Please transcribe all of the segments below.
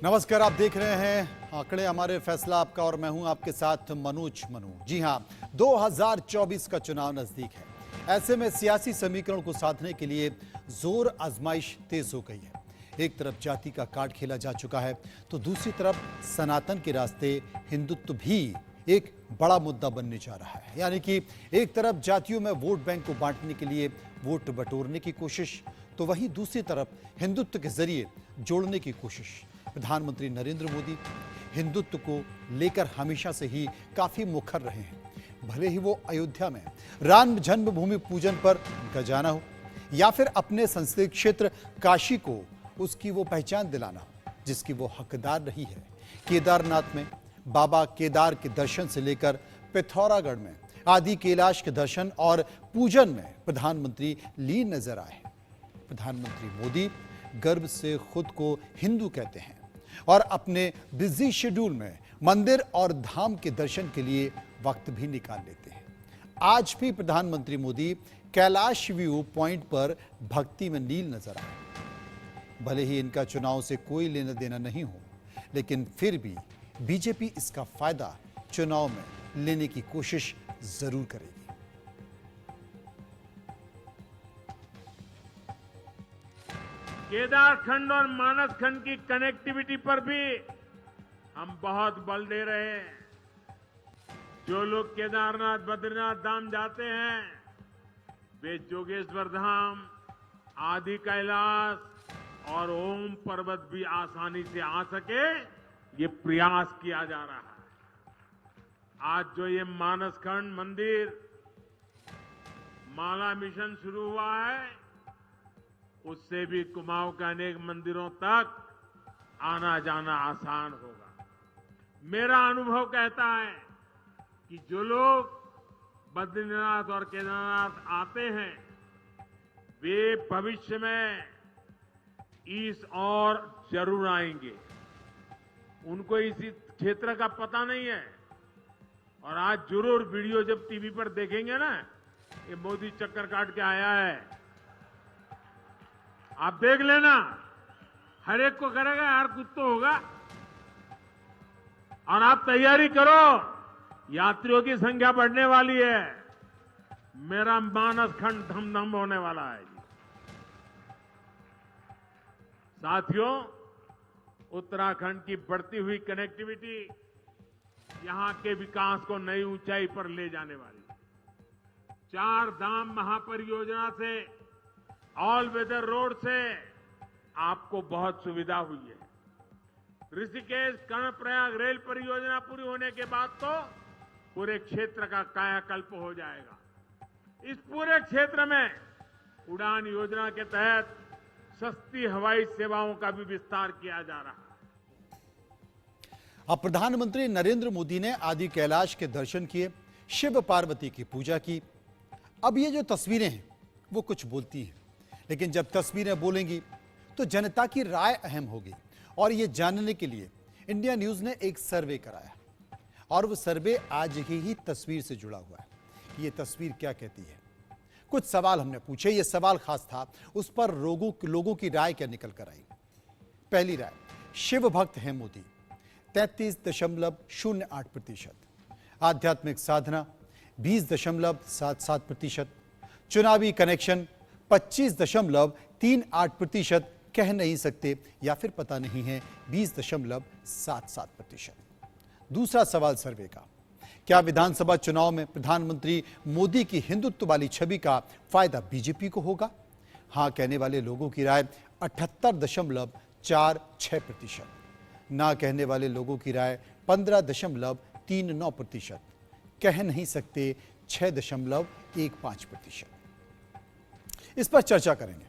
नमस्कार, आप देख रहे हैं आंकड़े हमारे फैसला आपका और मैं हूं आपके साथ मनोज मनु। जी हां, 2024 का चुनाव नजदीक है। ऐसे में सियासी समीकरण को साधने के लिए जोर आजमाइश तेज हो गई है। एक तरफ जाति का कार्ड खेला जा चुका है तो दूसरी तरफ सनातन के रास्ते हिंदुत्व भी एक बड़ा मुद्दा बनने जा रहा है। यानी कि एक तरफ जातियों में वोट बैंक को बांटने के लिए वोट बटोरने की कोशिश, तो वहीं दूसरी तरफ हिंदुत्व के जरिए जोड़ने की कोशिश। प्रधानमंत्री नरेंद्र मोदी हिंदुत्व को लेकर हमेशा से ही काफी मुखर रहे हैं। भले ही वो अयोध्या में राम जन्मभूमि पूजन पर उनका जाना हो या फिर अपने संसदीय क्षेत्र काशी को उसकी वो पहचान दिलाना हो जिसकी वो हकदार रही है। केदारनाथ में बाबा केदार के दर्शन से लेकर पिथौरागढ़ में आदि कैलाश के दर्शन और पूजन में प्रधानमंत्री लीन नजर आए। प्रधानमंत्री मोदी गर्व से खुद को हिंदू कहते हैं और अपने बिजी शेड्यूल में मंदिर और धाम के दर्शन के लिए वक्त भी निकाल लेते हैं। आज भी प्रधानमंत्री मोदी कैलाश व्यू पॉइंट पर भक्ति में लीन नजर आए। भले ही इनका चुनाव से कोई लेना देना नहीं हो, लेकिन फिर भी बीजेपी इसका फायदा चुनाव में लेने की कोशिश जरूर करेगी। केदारखंड और मानस खंड की कनेक्टिविटी पर भी हम बहुत बल दे रहे हैं। जो लोग केदारनाथ बद्रीनाथ धाम जाते हैं वे जोगेश्वर धाम, आदि कैलाश और ओम पर्वत भी आसानी से आ सके, ये प्रयास किया जा रहा है। आज जो ये मानस खंड मंदिर माला मिशन शुरू हुआ है, उससे भी कुमाऊं के अनेक मंदिरों तक आना जाना आसान होगा। मेरा अनुभव कहता है कि जो लोग बद्रीनाथ और केदारनाथ आते हैं वे भविष्य में इस और जरूर आएंगे। उनको इसी क्षेत्र का पता नहीं है और आज जरूर वीडियो जब टीवी पर देखेंगे ना, ये मोदी चक्कर काट के आया है, आप देख लेना, हर एक को करेगा यार कुछ तो होगा। और आप तैयारी करो, यात्रियों की संख्या बढ़ने वाली है। मेरा मानस खंड धम धम होने वाला है। साथियों, उत्तराखंड की बढ़ती हुई कनेक्टिविटी यहां के विकास को नई ऊंचाई पर ले जाने वाली है। 4 धाम महापरियोजना से, ऑल वेदर रोड से आपको बहुत सुविधा हुई है। ऋषिकेश कर्णप्रयाग रेल परियोजना पूरी होने के बाद तो पूरे क्षेत्र का कायाकल्प हो जाएगा। इस पूरे क्षेत्र में उड़ान योजना के तहत सस्ती हवाई सेवाओं का भी विस्तार किया जा रहा है। अब प्रधानमंत्री नरेंद्र मोदी ने आदि कैलाश के दर्शन किए, शिव पार्वती की पूजा की। अब ये जो तस्वीरें हैं वो कुछ बोलती हैं, लेकिन जब तस्वीरें बोलेंगी तो जनता की राय अहम होगी। और ये जानने के लिए इंडिया न्यूज ने एक सर्वे कराया और वो सर्वे आज ही तस्वीर से जुड़ा हुआ है कि ये तस्वीर क्या कहती है। कुछ सवाल हमने पूछे, ये सवाल खास था, उस पर लोगों की राय क्या निकल कर आई। पहली राय, शिव भक्त है मोदी 33.08%, आध्यात्मिक साधना 20.77%, चुनावी कनेक्शन 25.38%, कह नहीं सकते या फिर पता नहीं है 20.77%। दूसरा सवाल सर्वे का, क्या विधानसभा चुनाव में प्रधानमंत्री मोदी की हिंदुत्व वाली छवि का फायदा बीजेपी को होगा? हां कहने वाले लोगों की राय 78.46%, ना कहने वाले लोगों की राय 15.39%, कह नहीं सकते 6.15%। इस पर चर्चा करेंगे।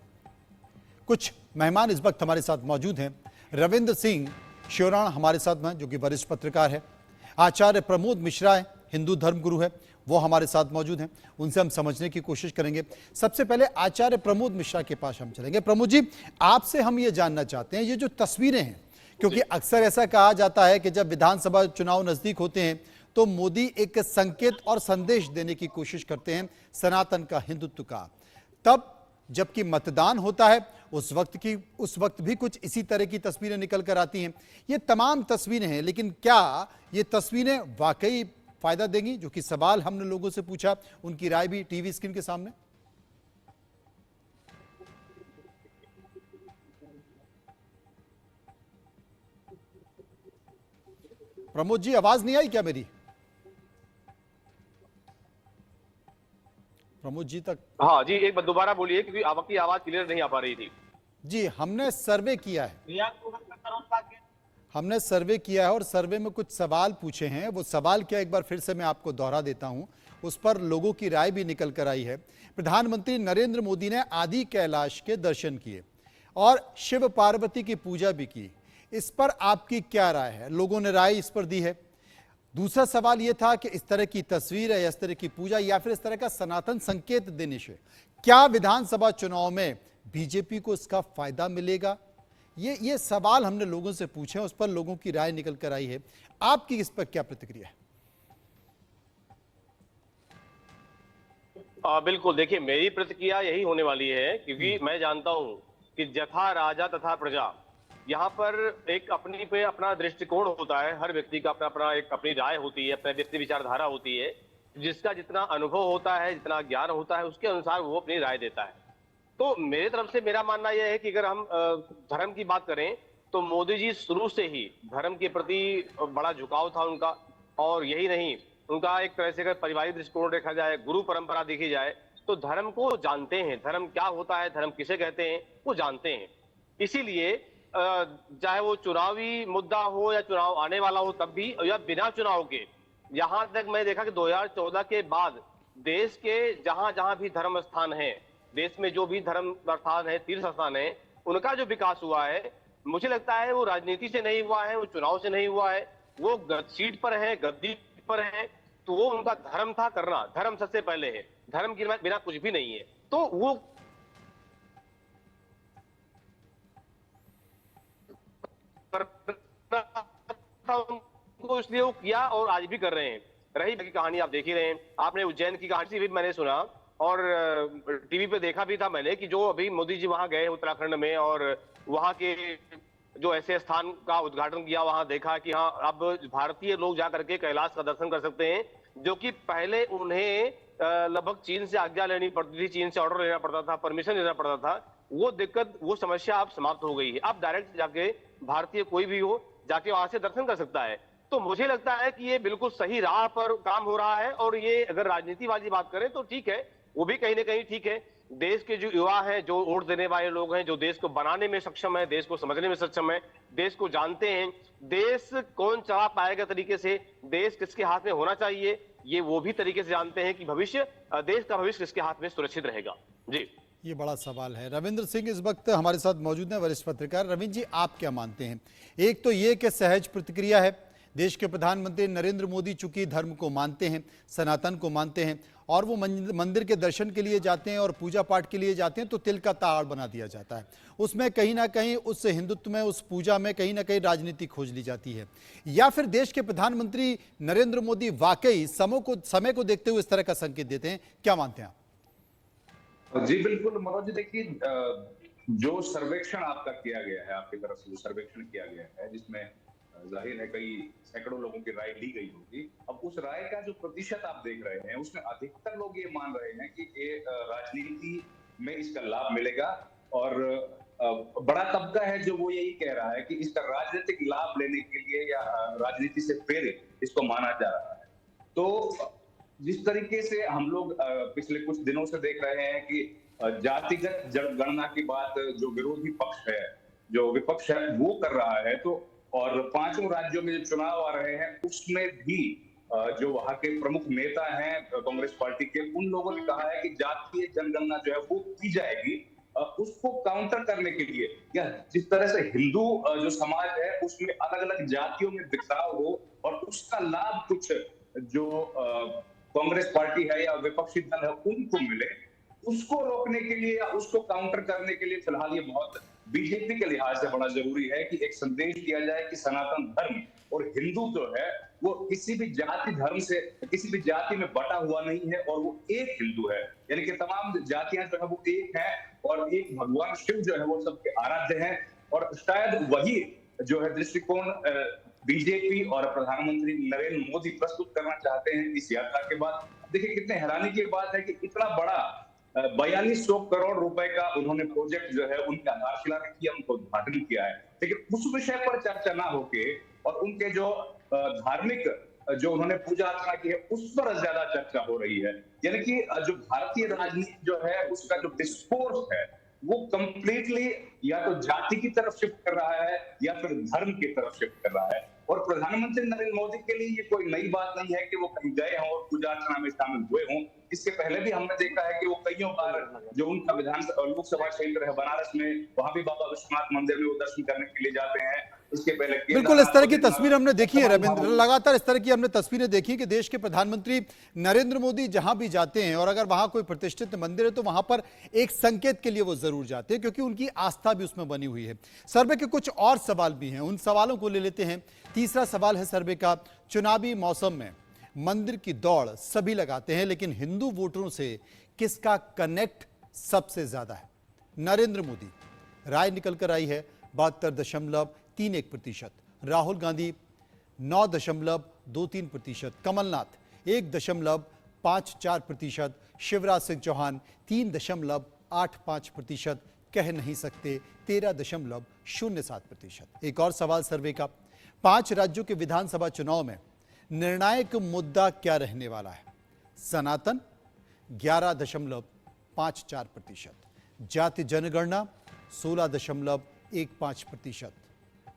कुछ मेहमान इस वक्त हमारे साथ मौजूद हैं। रविंद्र सिंह श्योराण हमारे साथ हैं, जो कि वरिष्ठ पत्रकार है। आचार्य प्रमोद मिश्रा है, हिंदू धर्म गुरु है, वो हमारे साथ मौजूद हैं। उनसे हम समझने की कोशिश करेंगे। सबसे पहले आचार्य प्रमोद मिश्रा के पास हम चलेंगे। प्रमोद जी, आपसे हम ये जानना चाहते हैं, ये जो तस्वीरें हैं, क्योंकि अक्सर ऐसा कहा जाता है कि जब विधानसभा चुनाव नजदीक होते हैं तो मोदी एक संकेत और संदेश देने की कोशिश करते हैं सनातन का, हिंदुत्व का। तब जबकि मतदान होता है उस वक्त भी कुछ इसी तरह की तस्वीरें निकल कर आती हैं। ये तमाम तस्वीरें हैं, लेकिन क्या ये तस्वीरें वाकई फायदा देंगी? जो कि सवाल हमने लोगों से पूछा, उनकी राय भी टीवी स्क्रीन के सामने। प्रमोद जी, आवाज नहीं आई क्या मेरी? प्रमोद जी तक? हाँ जी, एक बार दोबारा बोलिए क्योंकि आपकी आवाज क्लियर नहीं आ पा रही थी। जी, हमने सर्वे किया है और सर्वे में कुछ सवाल पूछे हैं। वो सवाल क्या, एक बार फिर से मैं आपको दोहरा देता हूं। उस पर लोगों की राय भी निकल कर आई है। प्रधानमंत्री नरेंद्र मोदी ने आदि कैलाश के दर्शन किए और शिव पार्वती की पूजा भी की। इस पर आपकी क्या राय है? लोगों ने राय इस पर दी है। दूसरा सवाल यह था कि इस तरह की तस्वीर है, इस तरह की पूजा या फिर इस तरह का सनातन संकेत देने से क्या विधानसभा चुनाव में बीजेपी को इसका फायदा मिलेगा? ये सवाल हमने लोगों से पूछे, उस पर लोगों की राय निकल कर आई है। आपकी इस पर क्या प्रतिक्रिया है? बिल्कुल, देखिए मेरी प्रतिक्रिया यही होने वाली है क्योंकि मैं जानता हूं कि जथा राजा तथा प्रजा, यहाँ पर एक अपनी पे अपना दृष्टिकोण होता है। हर व्यक्ति का अपना अपना एक अपनी राय होती है, अपनी व्यक्ति विचारधारा होती है। जिसका जितना अनुभव होता है, जितना ज्ञान होता है, उसके अनुसार वो अपनी राय देता है। तो मेरे तरफ से मेरा मानना यह है कि अगर हम धर्म की बात करें तो मोदी जी शुरू से ही धर्म के प्रति बड़ा झुकाव था उनका। और यही नहीं, उनका एक तरह से अगर पारिवारिक दृष्टिकोण देखा जाए, गुरु परंपरा देखी जाए, तो धर्म को जानते हैं। धर्म क्या होता है, धर्म किसे कहते हैं, वो जानते हैं। इसीलिए चाहे वो चुनावी मुद्दा हो या चुनाव आने वाला हो तब भी, या बिना चुनाव के, यहां तक मैं देखा कि 2014 के बाद देश के जहां जहां भी धर्म स्थान है, देश में जो भी धर्म स्थान है, तीर्थ स्थान है, उनका जो विकास हुआ है, मुझे लगता है वो राजनीति से नहीं हुआ है, वो चुनाव से नहीं हुआ है। वो सीट पर है, गद्दी पर है, तो वो उनका धर्म था करना। धर्म सबसे पहले है, धर्म के बिना कुछ भी नहीं है। तो वो उनको इसलिए वो किया और आज भी कर रहे हैं। रही की कहानी आप देख ही रहे हैं, आपने उज्जैन की कहानी भी मैंने सुना और टीवी पे देखा भी था मैंने कि जो अभी मोदी जी वहां गए उत्तराखंड में और वहां के जो ऐसे स्थान का उद्घाटन किया, वहां देखा कि हाँ अब भारतीय लोग जाकर के कैलाश का दर्शन कर सकते हैं, जो कि पहले उन्हें लगभग चीन से आज्ञा लेनी पड़ती थी, चीन से ऑर्डर लेना पड़ता था, परमिशन लेना पड़ता था। वो दिक्कत, वो समस्या अब समाप्त हो गई है। अब डायरेक्ट जाके भारतीय कोई भी हो जाके वहां से दर्शन कर सकता है। तो मुझे लगता है कि ये बिल्कुल सही राह पर काम हो रहा है। और ये अगर राजनीति वाली बात करें तो ठीक है, वो भी कहीं ना कहीं ठीक है। देश के जो युवा हैं, जो वोट देने वाले लोग हैं, जो देश को बनाने में सक्षम है, देश को समझने में सक्षम है, देश को जानते हैं, देश कौन चला पाएगा तरीके से, देश किसके हाथ में होना चाहिए, ये वो भी तरीके से जानते हैं कि भविष्य, देश का भविष्य किसके हाथ में सुरक्षित रहेगा। जी, ये बड़ा सवाल है। रविंद्र सिंह इस वक्त हमारे साथ मौजूद हैं, वरिष्ठ पत्रकार। रविंद्र जी, आप क्या मानते हैं? एक तो ये कि सहज प्रतिक्रिया है, देश के प्रधानमंत्री नरेंद्र मोदी चूंकि धर्म को मानते हैं, सनातन को मानते हैं और वो मंदिर के दर्शन के लिए जाते हैं और पूजा पाठ के लिए जाते हैं, तो तिल का ताड़ बना दिया जाता है। उसमें कहीं ना कहीं उस हिंदुत्व में, उस पूजा में कहीं ना कहीं राजनीति खोज ली जाती है। या फिर देश के प्रधानमंत्री नरेंद्र मोदी वाकई समय को देखते हुए इस तरह का संकेत देते हैं? क्या मानते हैं आप? जी बिल्कुल मनोज जी, देखिए जो सर्वेक्षण आपका किया गया है, आपकी तरफ से जो सर्वेक्षण किया गया है, जिसमें जाहिर है कई सैकड़ों लोगों की राय ली गई होगी। अब उस राय का जो प्रतिशत आप देख रहे हैं, उसमें अधिकतर लोग ये मान रहे हैं कि ये राजनीति में इसका लाभ मिलेगा और बड़ा तबका है जो वो यही कह रहा है कि इसका राजनीतिक लाभ लेने के लिए या राजनीति से प्रेरित इसको माना जा रहा है। तो जिस तरीके से हम लोग पिछले कुछ दिनों से देख रहे हैं कि जातिगत जनगणना की बात जो विरोधी पक्ष है, जो विपक्ष है, वो कर रहा है, तो और 5 राज्यों में जो चुनाव आ रहे हैं उसमें भी जो वहां के प्रमुख नेता हैं कांग्रेस पार्टी के, उन लोगों ने कहा है कि जातीय जनगणना जो है वो की जाएगी। उसको काउंटर करने के लिए, या जिस तरह से हिंदू जो समाज है उसमें अलग अलग जातियों में बिखराव हो और उसका लाभ कुछ जो कांग्रेस पार्टी है या विपक्षी दल है उनको मिले, उसको रोकने के लिए या उसको काउंटर करने के लिए फिलहाल ये बहुत बीजेपी के लिहाज से बड़ा जरूरी है कि एक संदेश दिया जाए कि सनातन धर्म और हिंदू जो है वो किसी भी जाति धर्म से किसी भी जाति में बटा हुआ नहीं है और वो एक हिंदू है। यानी कि तमाम जातियां जो है वो एक है और एक भगवान शिव जो है वो सबके आराध्य हैं। और शायद वही जो है दृष्टिकोण बीजेपी और प्रधानमंत्री नरेंद्र मोदी प्रस्तुत करना चाहते हैं इस यात्रा के बाद। देखिए कितने हैरानी की बात है कि इतना बड़ा 4200 करोड़ रुपए का उन्होंने प्रोजेक्ट जो है उनकी आधारशिला रखी है, उनको उद्घाटन किया है, लेकिन उस विषय पर चर्चा ना होके और उनके जो धार्मिक जो उन्होंने पूजा अर्चना की है उस पर ज्यादा चर्चा हो रही है। यानी कि जो भारतीय राजनीति जो है उसका जो डिस्कोर्स है वो कंप्लीटली या तो जाति की तरफ शिफ्ट कर रहा है या फिर धर्म की तरफ शिफ्ट कर रहा है। और प्रधानमंत्री नरेंद्र मोदी के लिए ये कोई नई बात नहीं है कि वो कहीं गए हों और पूजा अर्चना में शामिल हुए हों। इससे पहले भी हमने देखा है कि वो कईयों बार जो उनका लोकसभा क्षेत्र है बनारस में, वहां भी बाबा विश्वनाथ मंदिर में वो दर्शन करने के लिए जाते हैं। इसके पहले बिल्कुल इस तरह की तस्वीर हमने देखी है रविंद्र, लगातार इस तरह की हमने तस्वीरें देखी कि देश के प्रधानमंत्री नरेंद्र मोदी जहां भी जाते हैं और अगर वहां कोई प्रतिष्ठित मंदिर है तो वहां पर एक संकेत के लिए वो जरूर जाते हैं क्योंकि उनकी आस्था भी उसमें बनी हुई है। सर्वे के कुछ और सवाल भी हैं, उन सवालों को ले लेते हैं। तीसरा सवाल है सर्वे का, चुनावी मौसम में मंदिर की दौड़ सभी लगाते हैं लेकिन हिंदू वोटरों से किसका कनेक्ट सबसे ज्यादा है? नरेंद्र मोदी, राय निकल कर आई है 72.31%, राहुल गांधी 9.23%, कमलनाथ 1.54%, शिवराज सिंह चौहान 3.85%, कह नहीं सकते 13.07%। एक और सवाल सर्वे का, 5 राज्यों के विधानसभा चुनाव में निर्णायक मुद्दा क्या रहने वाला है? सनातन 11.54%, जाति जनगणना 16.15%,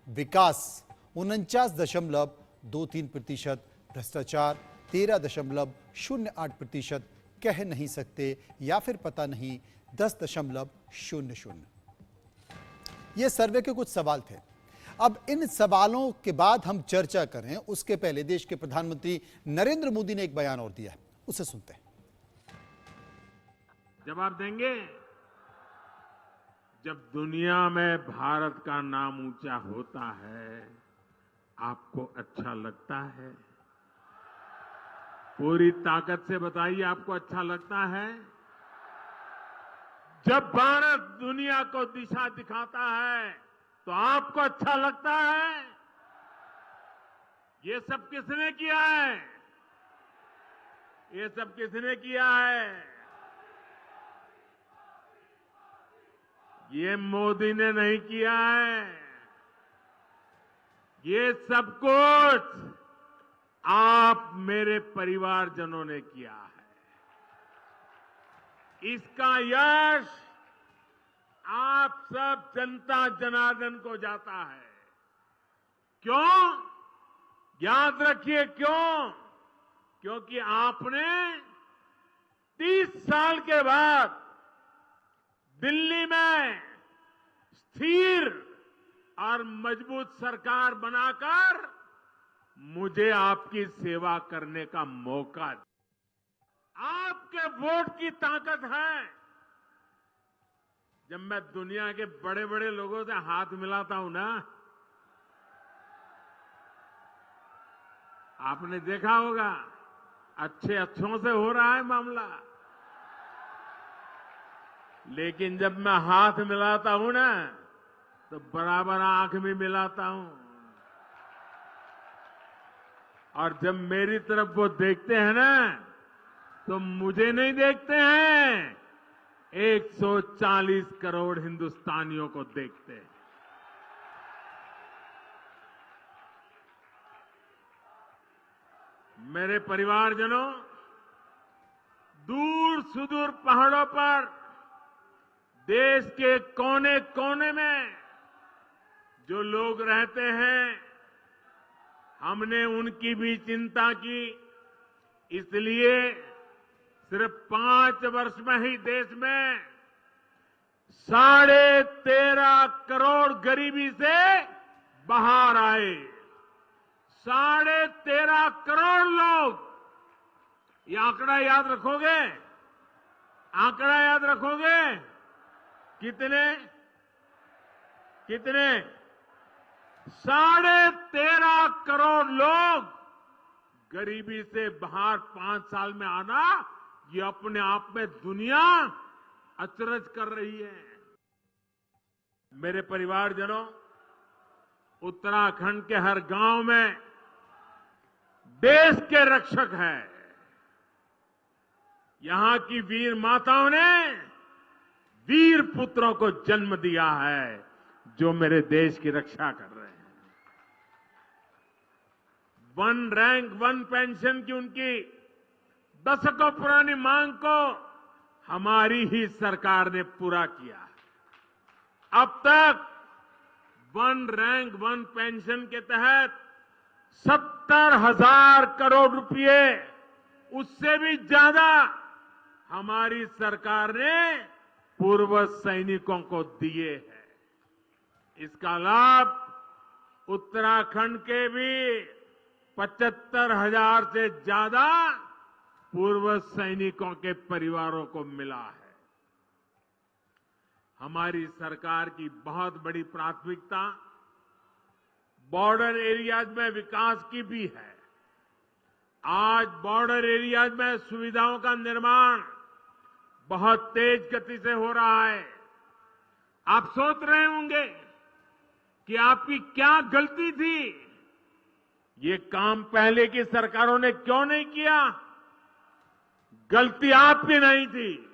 विकास 49.23%, भ्रष्टाचार 13.08%, कह नहीं सकते या फिर पता नहीं 10.00। ये सर्वे के कुछ सवाल थे। अब इन सवालों के बाद हम चर्चा करें उसके पहले देश के प्रधानमंत्री नरेंद्र मोदी ने एक बयान और दिया है, उसे सुनते हैं। जवाब देंगे? जब दुनिया में भारत का नाम ऊंचा होता है आपको अच्छा लगता है? पूरी ताकत से बताइए, आपको अच्छा लगता है? जब भारत दुनिया को दिशा दिखाता है तो आपको अच्छा लगता है? ये सब किसने किया है? ये सब किसने किया है? ये मोदी ने नहीं किया है। ये सब कुछ आप मेरे परिवारजनों ने किया है। इसका यश आप सब जनता जनार्दन को जाता है। क्यों? याद रखिए क्यों? क्योंकि आपने 30 साल के बाद दिल्ली में स्थिर और मजबूत सरकार बनाकर मुझे आपकी सेवा करने का मौका दिया। आपके वोट की ताकत है। जब मैं दुनिया के बड़े बड़े लोगों से हाथ मिलाता हूं ना, आपने देखा होगा अच्छों से हो रहा है मामला, लेकिन जब मैं हाथ मिलाता हूं ना तो बराबर आंख भी मिलाता हूं। और जब मेरी तरफ वो देखते हैं ना तो मुझे नहीं देखते हैं, 140 करोड़ हिंदुस्तानियों को देखते हैं। मेरे परिवारजनों, दूर सुदूर पहाड़ों पर देश के कोने कोने में जो लोग रहते हैं, हमने उनकी भी चिंता की। इसलिए सिर्फ 5 वर्ष में ही देश में 13.5 करोड़ गरीबी से बाहर आए। 13.5 करोड़ लोग। ये आंकड़ा याद रखोगे? आंकड़ा याद रखोगे? कितने? 13.5 करोड़ लोग गरीबी से बाहर 5 साल में आना, ये अपने आप में दुनिया अचरज कर रही है। मेरे परिवारजनों, उत्तराखंड के हर गांव में देश के रक्षक हैं। यहां की वीर माताओं ने वीर पुत्रों को जन्म दिया है, जो मेरे देश की रक्षा कर रहे हैं। 1 रैंक 1 पेंशन की उनकी दशकों पुरानी मांग को हमारी ही सरकार ने पूरा किया। अब तक 1 रैंक 1 पेंशन के तहत 70,000 करोड़ रुपए, उससे भी ज्यादा हमारी सरकार ने पूर्व सैनिकों को दिए हैं। इसका लाभ उत्तराखंड के भी 75,000 से ज्यादा पूर्व सैनिकों के परिवारों को मिला है। हमारी सरकार की बहुत बड़ी प्राथमिकता बॉर्डर एरियाज में विकास की भी है। आज बॉर्डर एरियाज में सुविधाओं का निर्माण बहुत तेज गति से हो रहा है। आप सोच रहे होंगे कि आपकी क्या गलती थी, ये काम पहले की सरकारों ने क्यों नहीं किया। गलती आपकी नहीं थी,